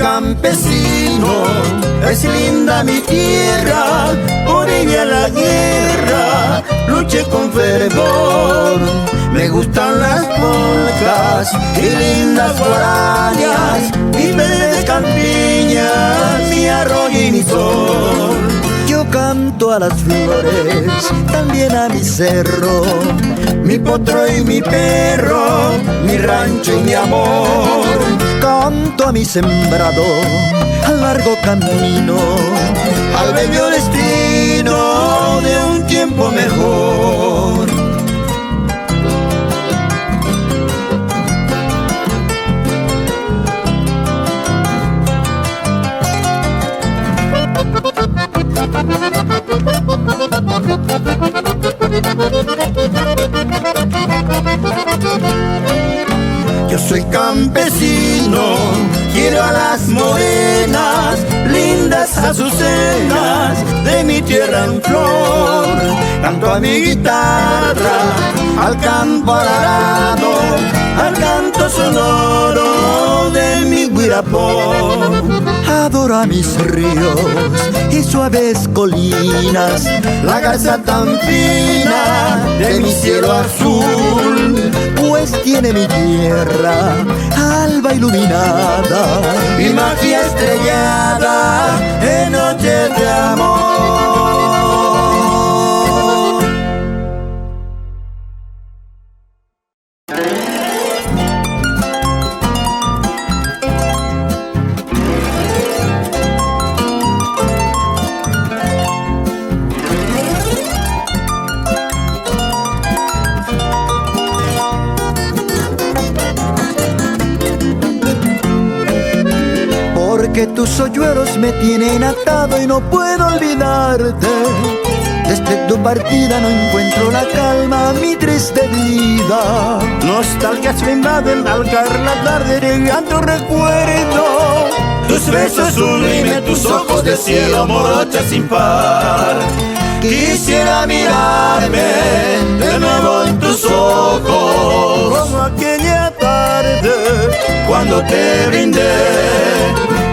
campesino, es linda mi tierra, por ella la guerra luché con fervor. Me gustan las polcas y lindas guarañas, mi verde campiñas, mi arroyo y mi sol. Yo canto a las flores, también a mi cerro, mi potro y mi perro, mi rancho y mi amor. Canto a mi sembrado, al largo camino, al bello destino de un tiempo mejor. Yo soy campesino, quiero a las morenas, lindas azucenas de mi tierra en flor. Canto a mi guitarra, al campo arado, al canto sonoro de mi guirapó. Adoro a mis ríos y suaves colinas, la garza tan fina de mi cielo azul, pues tiene mi tierra alba iluminada, mi magia estrellada en noches de amor. Que tus hoyuelos me tienen atado y no puedo olvidarte. Desde tu partida no encuentro la calma a mi triste vida. Nostalgias me invaden al caer la tarde, llegando recuerdo. Tus besos sublimes, tus ojos de cielo, morocha sin par. Quisiera mirarme de nuevo en tus ojos, como aquella tarde cuando te brindé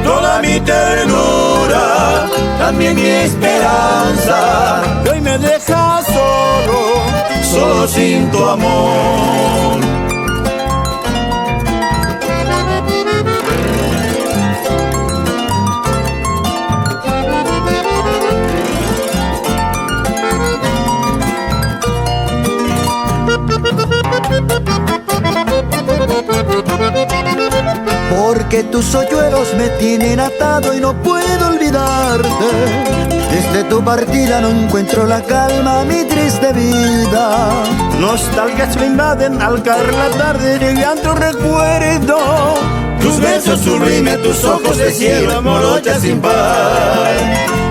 toda mi ternura, también mi esperanza. Y hoy me dejas solo sin tu amor. Porque tus hoyuelos me tienen atado y no puedo olvidarte. Desde tu partida no encuentro la calma a mi triste vida. Nostalgias me invaden al caer la tarde, llegando recuerdo. Tus besos sublimes, tus ojos de cielo, morocha sin par.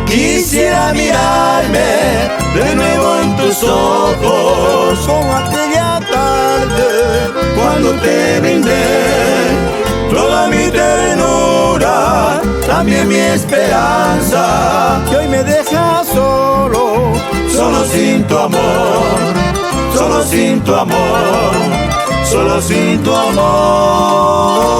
Quisiera mirarme de nuevo en tus ojos, como aquella tarde cuando te brindé toda mi ternura, también mi esperanza. Y hoy me dejas solo sin tu amor, solo sin tu amor, solo sin tu amor.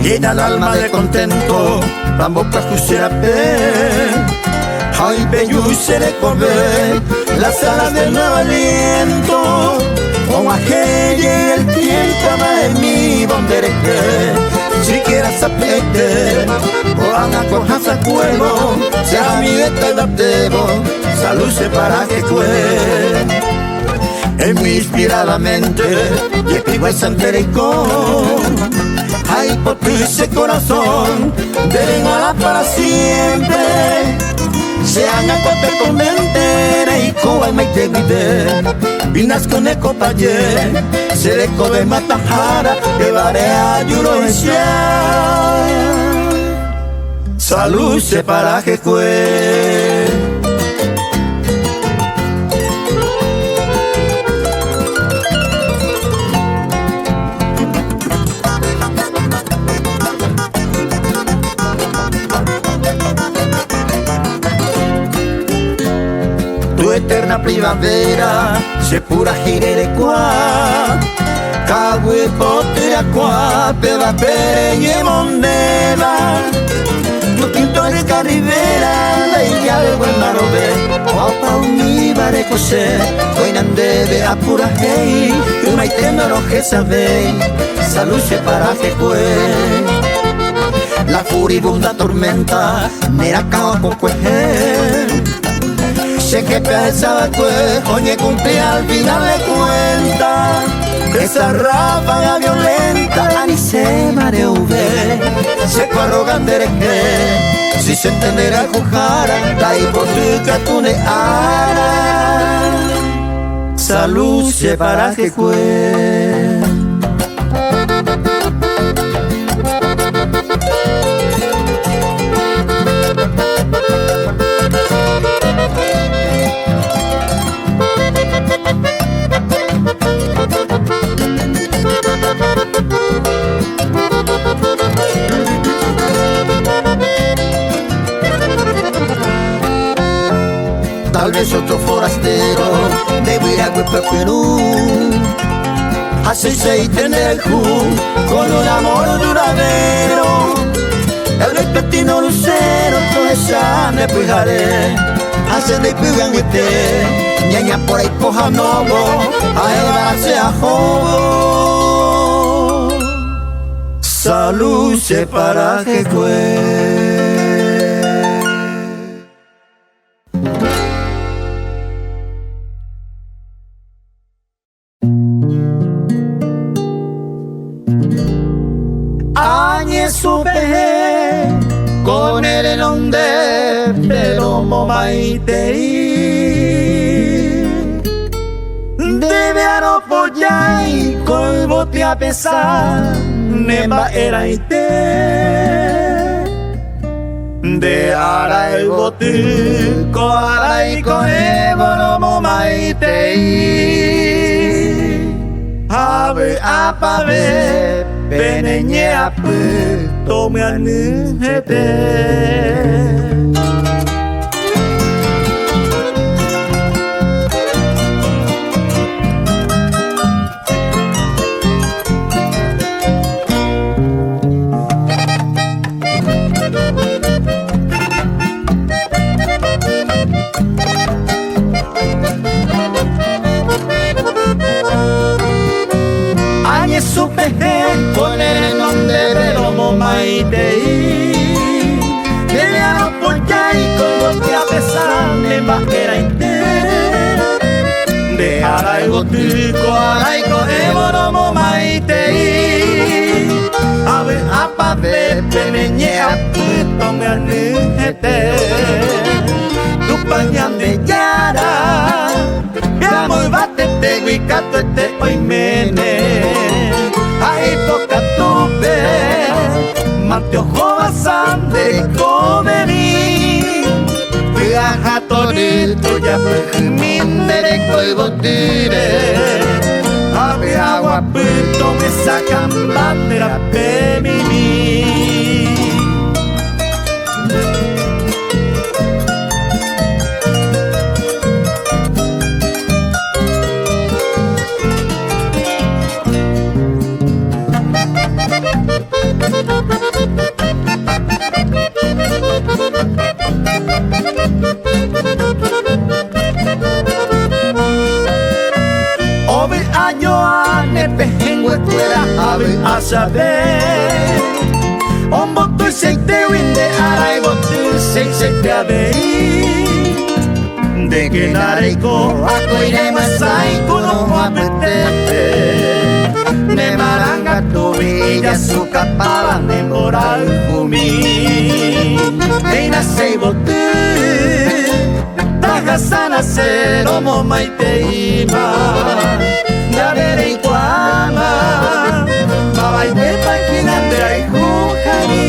Llena el alma de contento, tamboca juserape. Ay, belluse correr las alas del nuevo aliento. Con aquella el tiempo ama en mi bondereque. Si quieras apriete, o anga cojas a cuero, sea mi beta de aptebo, salud se para que cue. En mi inspirada mente, y escribo el santericón. Ay, por tu ese corazón, deben orar para siempre. Sean a cote con mentera y coa y maite guide. Vinas con eco paye, se le cobe matajara, que varea yuro en salud se para que cue. primavera se pura girere qua Cagui potera qua per la peregne mondeva No tinto il carrivera lei al buen marove Opa univare cos'è Poi non deve a pura hei Tu mai temero che savei Sa luce paraje que La furibunda tormenta Nera cao con que Sé que pensaba que Oye cumplía al final de cuenta Esa ráfaga violenta Ani se mareuve Se arrogante de que Si se entenderá jujara La hipoteca tuneara Salud se para que fue Tal vez otro forastero de Huiragüe Perú Así se tener con un amor duradero El repentino lucero todo esa me pujaré Hacen de pugan ñaña por ahí poja novo a llevarse a jovo Salud se para que supe con el nombre pero momaitei debe aropollai con bote a pesar nemba era ite de ara el bote ko ara y ko eboro momaitei ave apave Peneñe ape tome anuhete Añe supe con el nombre de Lomo Maitei Debe aropollai con que a pesar de bajera entera De araigo tico, araigo evo Lomo Maitei Ave apave peneñe apito me anujete Tu pañan de yara Veamo y batete guicato este hoy mene Ahí toca tupe Manteo jovasan de comení Viaja torito ya pejimin dereco y botire Ave agua pito me sacan bandera femini Ove año a nepejengue fuera ave a saber Un boto y seite winde ara y boto y seite abei De que nareiko ako ire masai kuno apetete Ne maranga tu villa su capaba ne moral fumi Eina sei boto Takasana se romo maiteima Nabere iguama Babai de paquina de aijuhani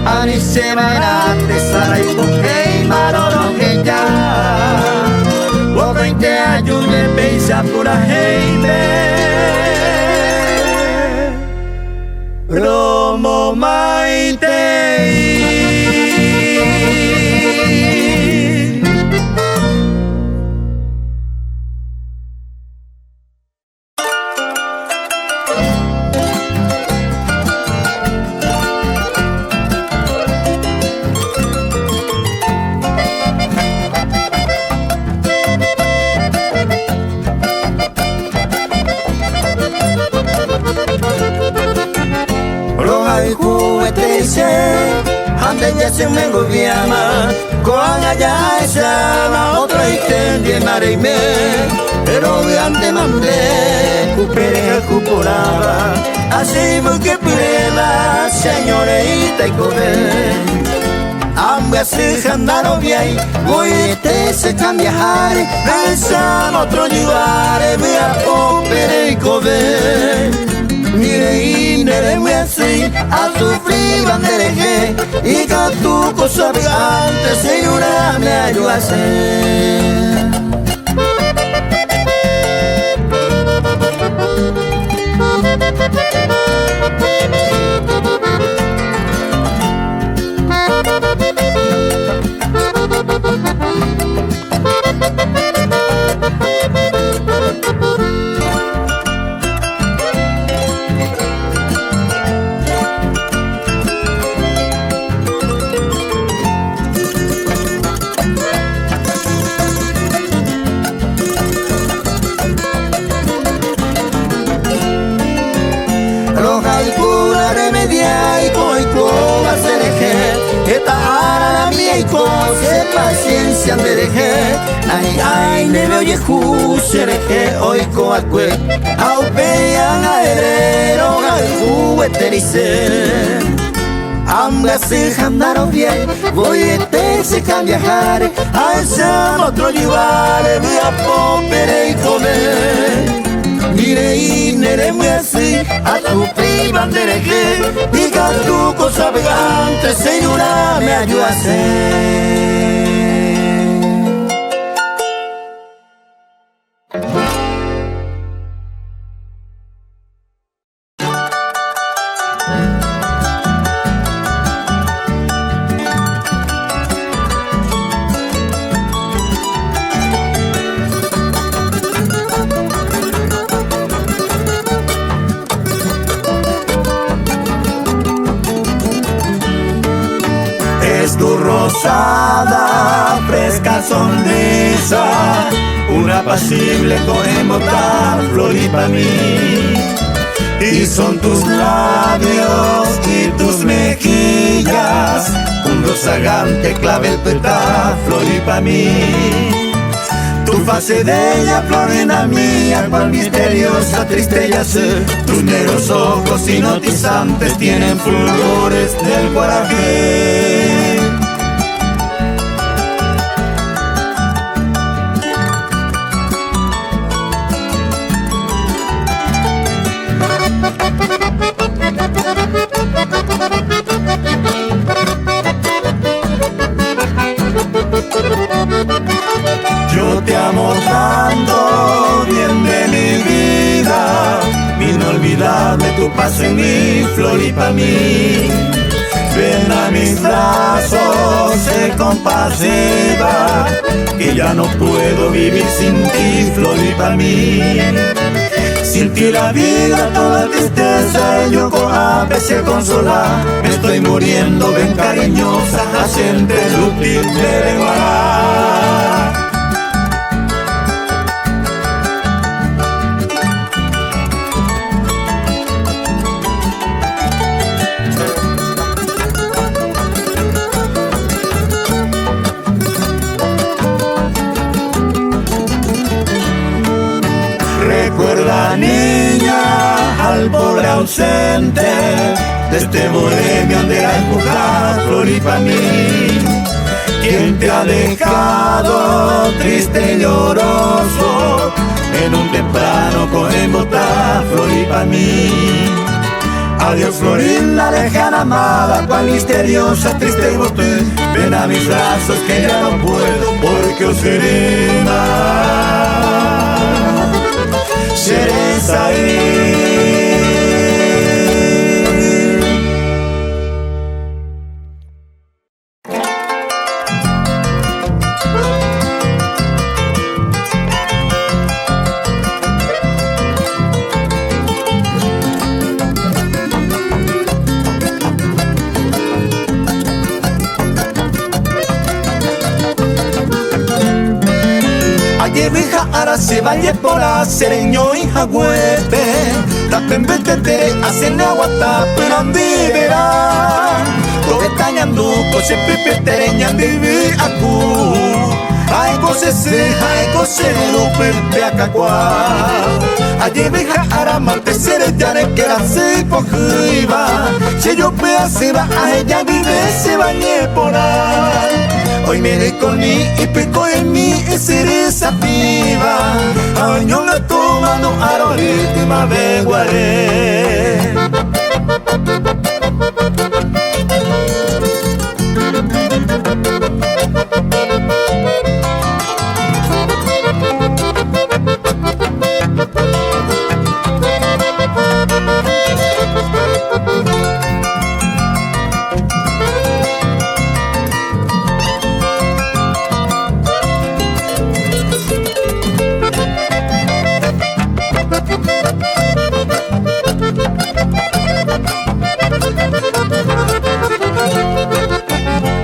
Ani se mairate sara y bukei maroro que ya Wogo in te ayune beisa pura heime Romo maitei se ande ya se me gobiama con allá esa otra y tendie mare me pero ante mandé cupere cuporaba así que prueba señorita y comer ambas se andaron bien, voy a se cambiar, esa otro lugar, voy a popere y comer. Mire y nere me así, a sufrir bandereje, y que tu cosa antes señora me ayuda a hacer. Paciencia dereje, ay nebe oye jusereje, oiko acue, aupean aerero, ay jugueterice. Ambas se andaron bien, voy a se viajar, a ese otro lugar, voy a popere y comer. Mire y nere muy así, a tu prima dereje, diga tu cosa vegante, señora me ayuda a hacer. Tu rosada, fresca sonrisa, una apacible coemota, flor y pa' mí. Y son tus labios y tus mejillas, un rozagante clavel peta, flor y pa' mí. Tu fase de ella, florina mía, cual misteriosa tristeza sé. Tus negros ojos hipnotizantes tienen fulgores del coraje. Yo te amo tanto, bien de mi vida, inolvidable tu paso en mi flor y pa' mí. Ven a mis brazos, sé compasiva, que ya no puedo vivir sin ti, flor y pa' mí. Sin ti la vida, toda tristeza, yo a veces consolar. Me estoy muriendo, ven cariñosa, hacente lútil de regalar. Recuerda, niña, al pobre ausente de este bohemio de la época, flor y pa' mí. Quien te ha dejado triste y lloroso en un temprano coembota, flor y pa' mí. Adiós, Florinda, lejana amada, cual misteriosa, triste y boté. Ven a mis brazos que ya no puedo, porque os seré más. Seré ahí. Vieja ara se valle por la sereño y jagüete, tapen vete hacen agua tapen verán. se pipi tereñan vivi aku. Ai kose se, ai kose lupe piakakwa. Allí deja aramante sere yare que la se pojiva. Si yo pea se va a ella vive se bañe por ahí. Hoy me reconi y pico en mí y seré sativa. Año la toma no aroriti ma venguare.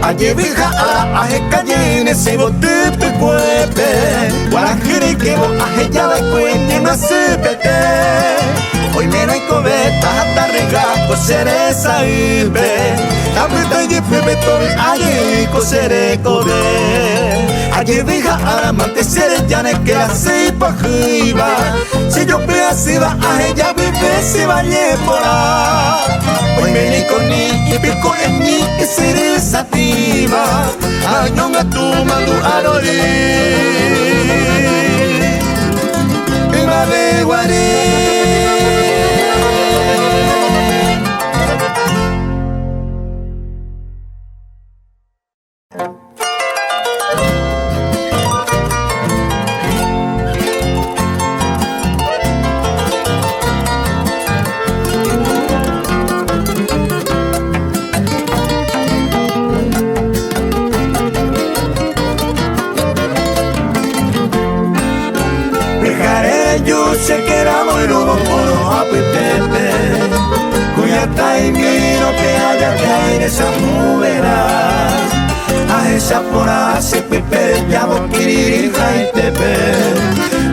Allí vija a ajecayene se bote pecuepe. Guarajiri que bo ajeya la cuente no se pete. Hoy me no hay cobeta hasta regaco seré saibe. La puta y pepe tobi allí coseré cobe. Allí vija a amante seré llane que la se pajiva. Si yo pea se va a ella vive se bañe por ahí. Hoy me ni con ni y pico en mí y seré sativa. Añonga tu mandu arori y ma de guaré. Se queda muy rubo por apetete. Cuya taimino que haya caer esa mujeras. A esa pora se pepe ya boquirija y tepe.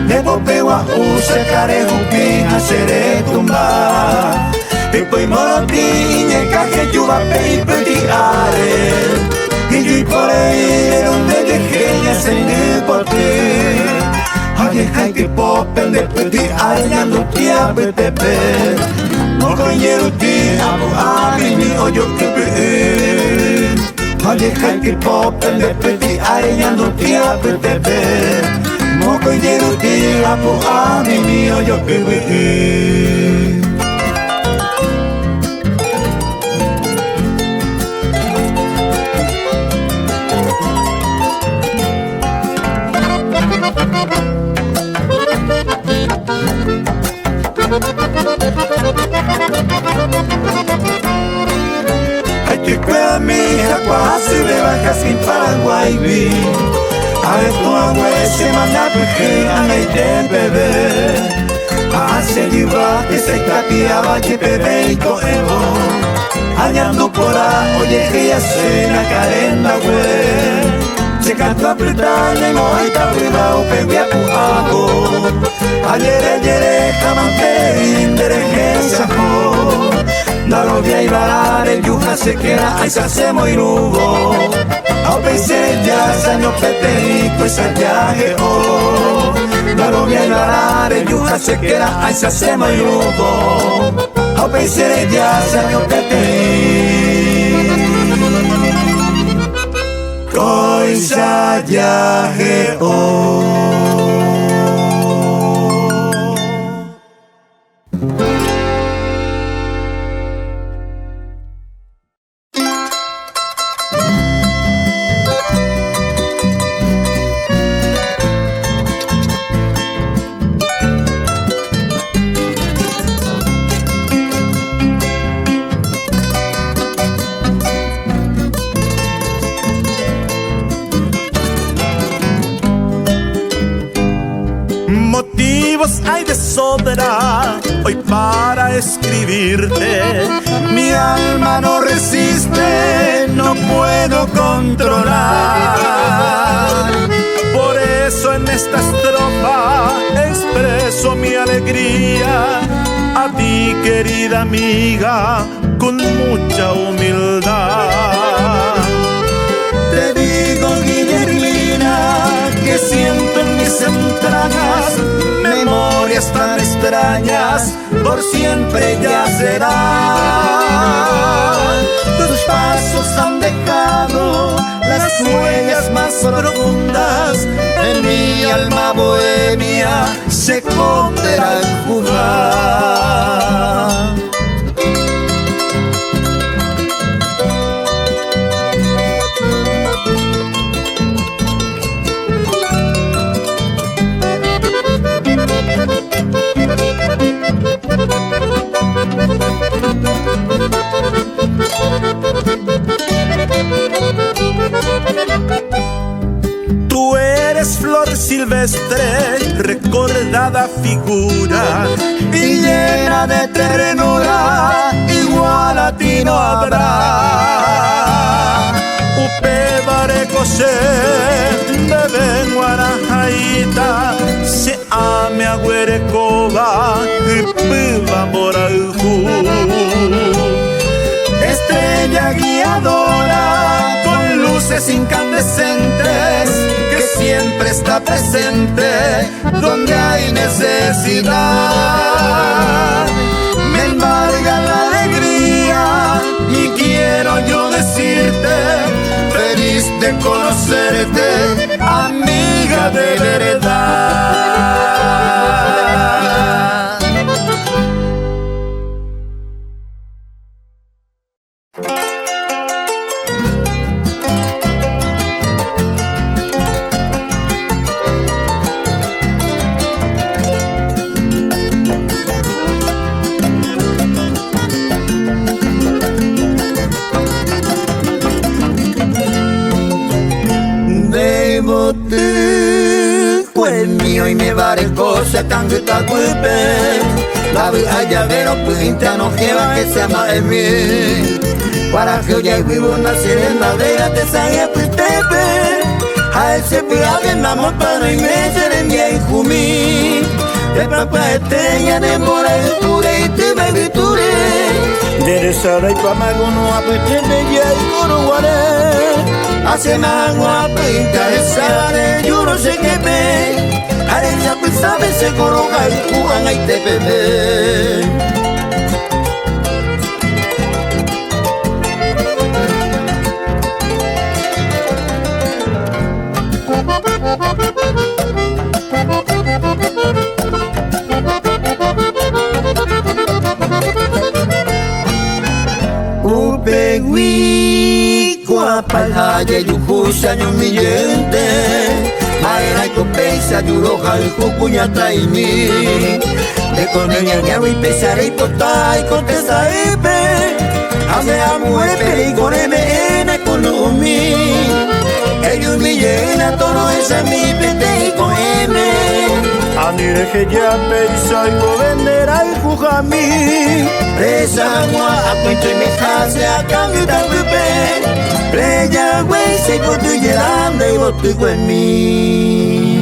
De popegua use carejo pija seré tumba. Pipo y moroti y caje yuba pe y petiare. Y yo por ahí donde dejé ya se me por ti. Oye, hay que popen de petit ayando tia petepe. Moko yeru ti abu abini oyo kepe. Oye, hay que popen de petit ayando tia petepe. Moko yeru ti abu abini oyo kepe. Hay que cuidar mi hija cuasi de baja sin Paraguay vi. A ver tu abuela se manda peje a la de bebé. Hace lleva que se capiaba que bebé y coevo. Hallando por ahí, oye que ya suena carenda güey. Se cantó apretada y no hay tabrida o pegue a puago. Ayer jamante inderegencia ho. Dalo via y varar el yuja se queda ahí se hace muy nubo. Ao pensé ya saño pete y pues viaje ho. Dalo via y varar el yuja se queda ahí se hace muy nubo. Ao pensé ya saño pete coisa viaje ho. Motivos hay de sobra hoy para escribirte. Mi alma no resiste, no puedo controlar. Por eso en esta estrofa expreso mi alegría a ti, querida amiga, con mucha humildad. mis entrañas, memorias tan extrañas, por siempre ya serán. Tus pasos han dejado las huellas más profundas, en mi alma bohemia se esconderá el jugar. Tú eres flor silvestre, recordada figura, y llena de ternura, igual a ti no habrá. Upe barekose, bebe guarajaita, se ame agüerecoba, upiva morauju. Estrella guiadora, con luces incandescentes, que siempre está presente donde hay necesidad. Me embarga la alegría y quiero yo decirte, feliz de conocerte, amiga de verdad. Mío y me vare cosa tan que ta culpe la vida ya vero pinta no lleva que se ama en mí para que hoy vivo una serena te sabe pitepe a ese piaje namo para y me serenia y jumi de papá estrella de mora y ture y te me ture de sara y pamago no apete ya y coroguare hace magua pinta esa de yo no sé qué ve Areja pues sabe se coroga y juan ahí te bebé. Upegui kuapalhaye yukusha nyumiyente Maera y copeisa, yuroja y jucuña traimi de coneña ñawi pesare y potá y contesta epe ame amuepe y coreme ene columi ellos me llena todo esa mi pete y coeme anire que ya peisa y venderá y jujami presa agua a cuento y me jase a cambio de pepe Playa güey se cortó y llorando y botu en mí.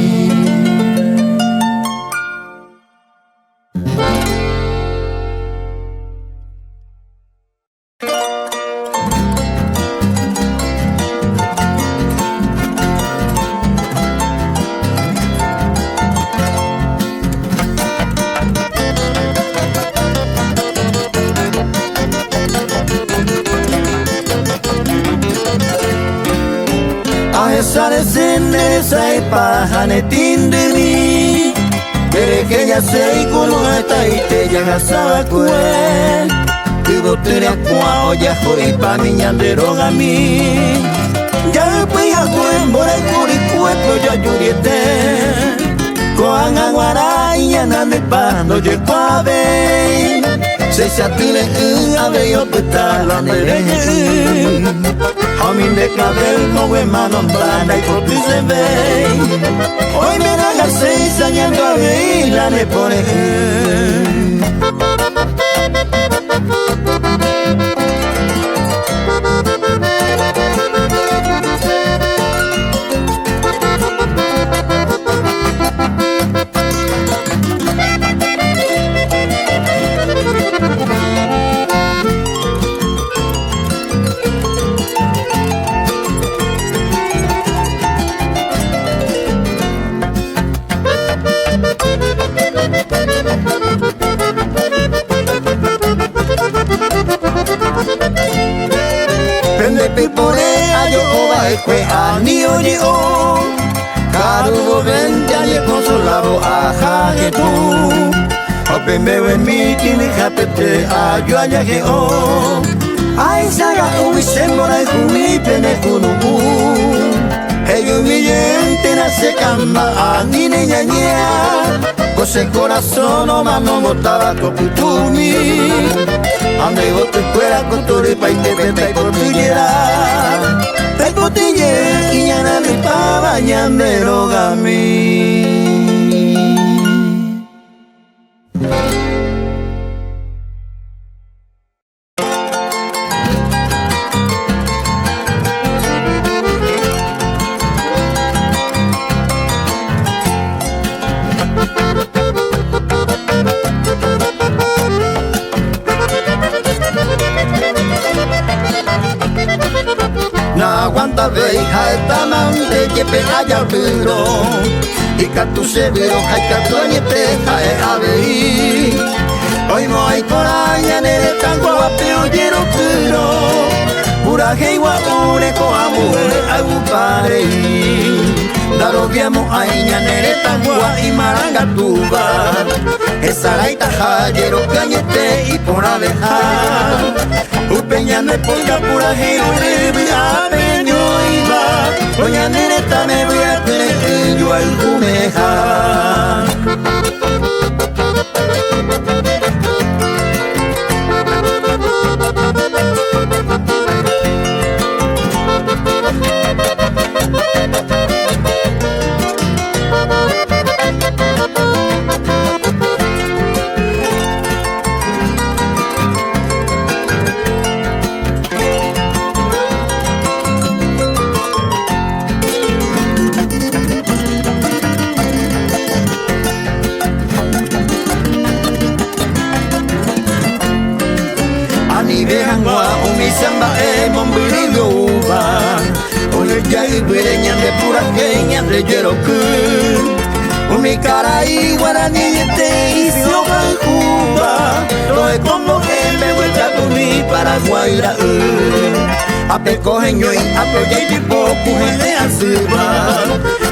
Saresene sai pahane tindini Tere que ya sei kurueta y te ya sabe kue Tibo tere akua oya hoi pa miñandero gami Ya pues a kue more kuri kue pro ya yuriete Koan aguarai ya nane pando je pave Se chatile ave yo petala nereñe Amin de cabel no ve mano plana y por ti se ve Hoy me dan las 6 años a ver la ne pone yo oba ekwe anio ni o Karugo vente alie consolado aja que tú Ope mewe miki ni japete ayo ayaje o Ai saga uwi sembora y jumi pene kunubu Heyo millente na se kamba anine ñañea Cose corazón o mano botaba toputumi Ande bote fuera kotore pa ite peta y portullera Te potille y ñana mi pava ñandero gami Aguanta veja esta mante que pega ya viro y catu se viro hay catu ni peja a ver hoy no hay coraña en el tango a peo lleno puro pura heigua ure ko amue agu pare daro viamo aiña en el tango y maranga tuba esa raita jayero cañete y por abeja Upeña me ponga pura ure a peño iba Oña nereta me voy a tener yo al jumeja Samba e mombilio uva Oye ya y vireña de pura queña de yeroku Umi cara y guaraní te hizo Juba Lo es como que me vuelta a mi Paraguayra A pecojeño y a proye y poco gente a suba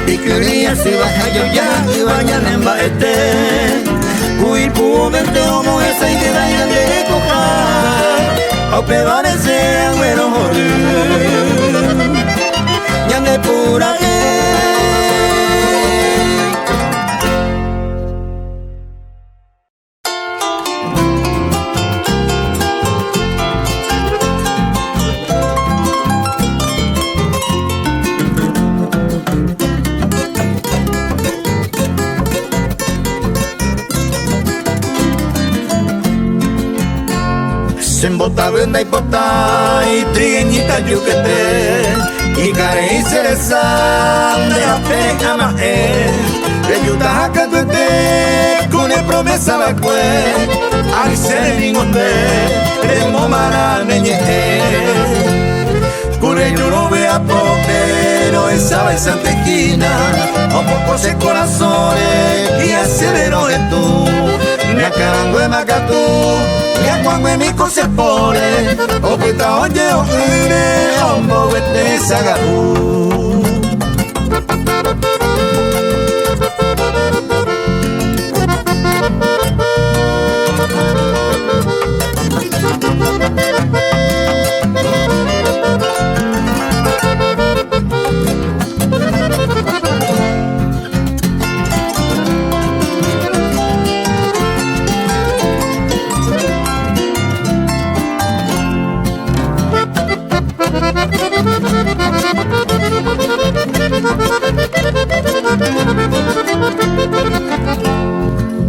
Y quería si baja yo ya y bañan en baete Cui pudo verte como esa y que vayan de cojar O pegarse a bueno morir Ya de pura Sembota venda y pota y trigueñita yuquete y care y cereza de la pega maje de yuta acá tuete con el promesa la cue ay se lingonde de momara neñe con el no vea pero esa vez antejina o poco se corazones y acelero de tú me acarango de macatú Cuando mi cosa pone, o pita oye o ire, ombo vete sagaru.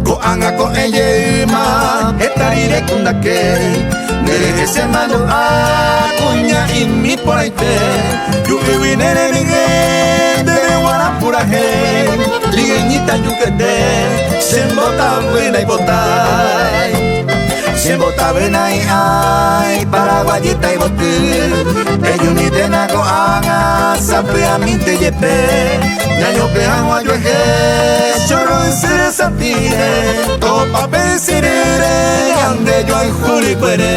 Ko anga ko ejema etarire kundake nere semano a kunya imi poite yu iwinere nige de wara pura he ligueñita yukete sembota buena y botai sembota buena y ay paraguayita y botil eyuni tena ko anga sape a mi te yepe Ñaño que agua yo eje, chorro en sere satire, topa pensirere, ande yo en juli cuere.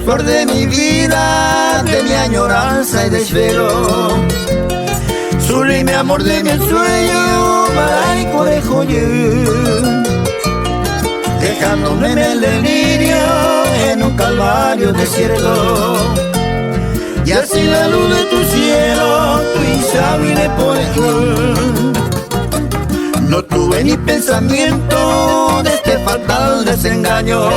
flor de mi vida, de mi añoranza y desvelo. Sublime amor de mi sueño, maray conejo dejándome en el delirio, en un calvario desierto. Y así la luz de tu cielo, tu insabible poder. No tuve ni pensamiento de este fatal desengaño,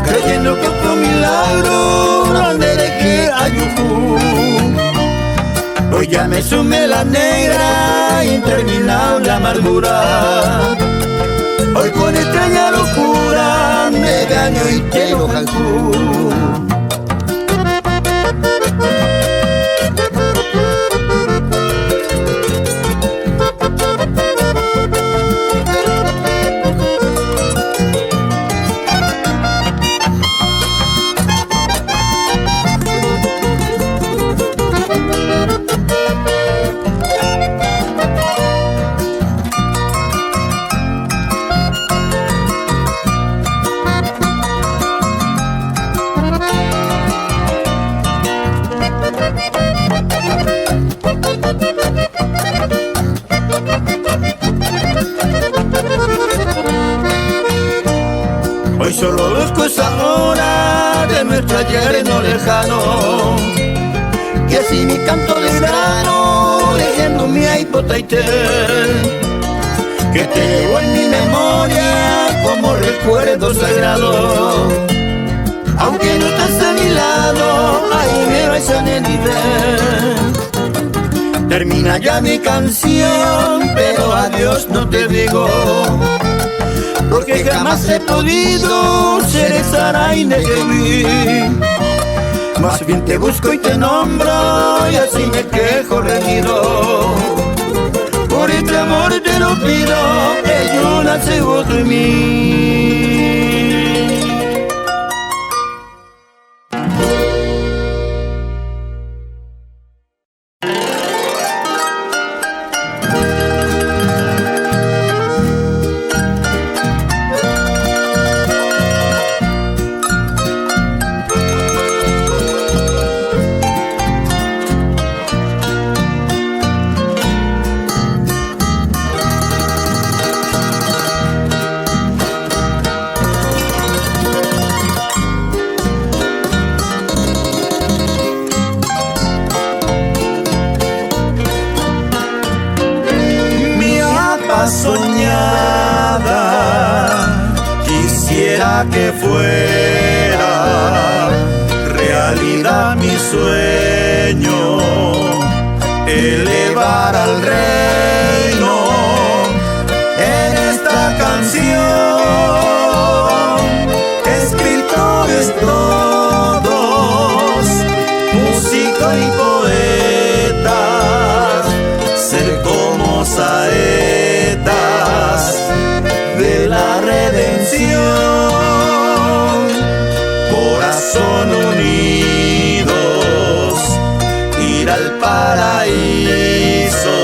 creyendo que fue un milagro grande de que ayudó. Hoy ya me sume la negra, interminable amargura. Hoy con extraña locura me daño y te lo calculo. Hoy solo busco esa hora de nuestro ayer no lejano, que así mi canto de grano, leyendo mi hipotaite, que te llevo en mi memoria como recuerdo sagrado. Aunque no estás a mi lado, ahí me vas a negar. Termina ya mi canción, pero adiós no te digo, porque jamás he podido ser esa reina que vi. Más bien te busco y te nombro, y así me quejo reñido. Por este amor te lo pido, que yo nace otro en mí. Soñada, quisiera que fuera realidad mi sueño, elevar al reino en esta canción. Escritores todos, músicos y poetas, ser como saetas de la redención, corazón unidos, ir al paraíso,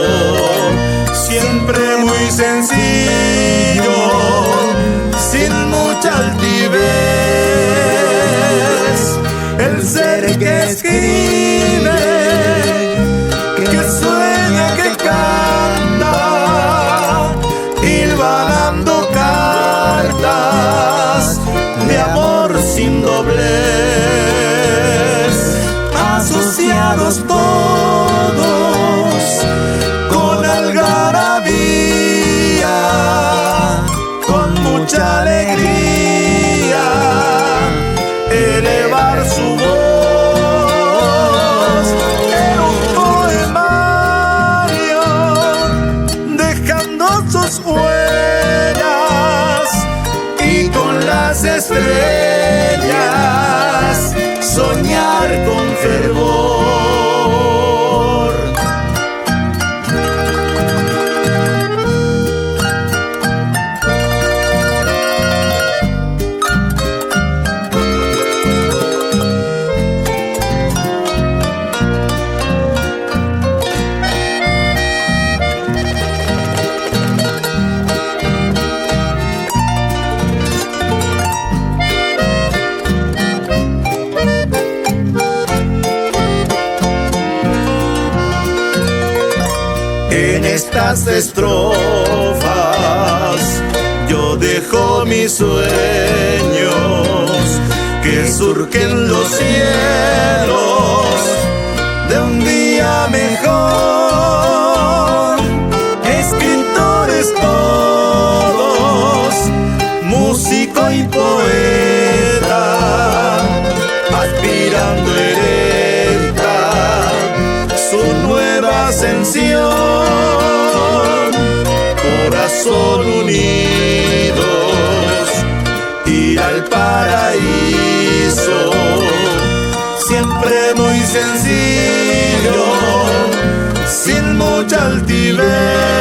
siempre muy sencillo, sin mucha altivez, el ser que escribe, que sueña, que canta, hilvanando cartas de amor sin doblez, asociados todos con algarabía, con mucha alegría, elevar su voz en un poemario, dejando sus huellas y con las estrellas soñar con fervor. En estas estrofas yo dejo mis sueños que surgen los cielos de un día mejor. Escritores todos, músico y poeta, aspirando heredar su nueva ascensión. Corazón unidos, ir al paraíso, siempre muy sencillo, sin mucha altivez.